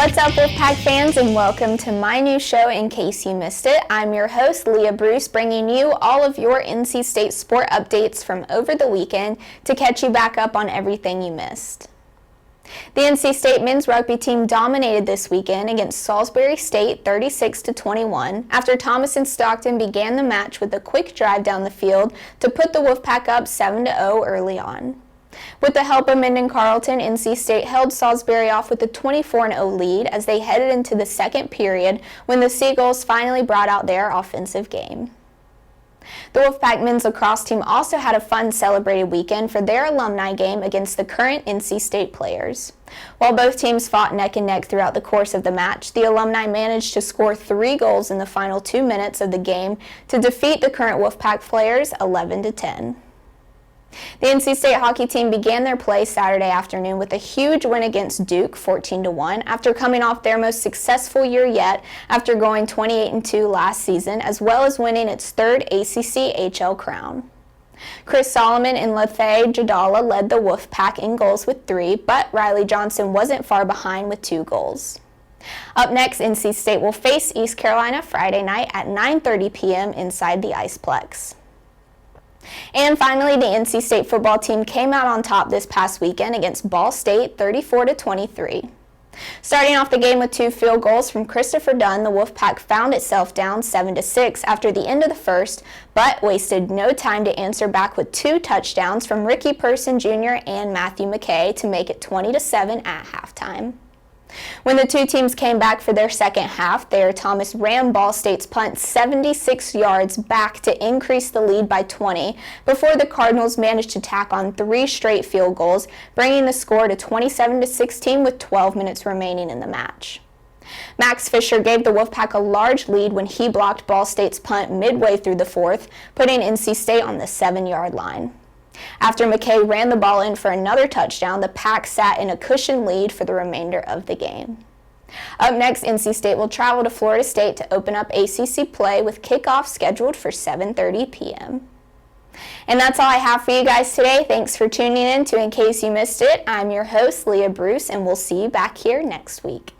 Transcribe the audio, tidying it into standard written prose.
What's up, Wolfpack fans, and welcome to my new show, In Case You Missed It. I'm your host, Leigha Bruce, bringing you all of your NC State sport updates from over the weekend to catch you back up on everything you missed. The NC State men's rugby team dominated this weekend against Salisbury State 36-21 after Thomas and Stockton began the match with a quick drive down the field to put the Wolfpack up 7-0 early on. With the help of Minden Carleton, NC State held Salisbury off with a 24-0 lead as they headed into the second period when the Seagulls finally brought out their offensive game. The Wolfpack men's lacrosse team also had a fun celebrated weekend for their alumni game against the current NC State players. While both teams fought neck and neck throughout the course of the match, the alumni managed to score 3 goals in the final 2 minutes of the game to defeat the current Wolfpack players 11-10. The NC State hockey team began their play Saturday afternoon with a huge win against Duke 14-1 after coming off their most successful year yet after going 28-2 last season, as well as winning its third ACC HL crown. Chris Solomon and Lethea Jadala led the Wolfpack in goals with 3, but Riley Johnson wasn't far behind with 2 goals. Up next, NC State will face East Carolina Friday night at 9:30 p.m. inside the Iceplex. And finally, the NC State football team came out on top this past weekend against Ball State 34-23. Starting off the game with 2 field goals from Christopher Dunn, the Wolfpack found itself down 7-6 after the end of the first, but wasted no time to answer back with 2 touchdowns from Ricky Person Jr. and Matthew McKay to make it 20-7 at halftime. When the 2 teams came back for their second half, Thayer Thomas ran Ball State's punt 76 yards back to increase the lead by 20 before the Cardinals managed to tack on 3 straight field goals, bringing the score to 27-16 with 12 minutes remaining in the match. Max Fisher gave the Wolfpack a large lead when he blocked Ball State's punt midway through the fourth, putting NC State on the 7-yard line. After McKay ran the ball in for another touchdown, the Pack sat in a cushioned lead for the remainder of the game. Up next, NC State will travel to Florida State to open up ACC play with kickoff scheduled for 7:30 p.m. And that's all I have for you guys today. Thanks for tuning in to In Case You Missed It. I'm your host, Leigha Bruce, and we'll see you back here next week.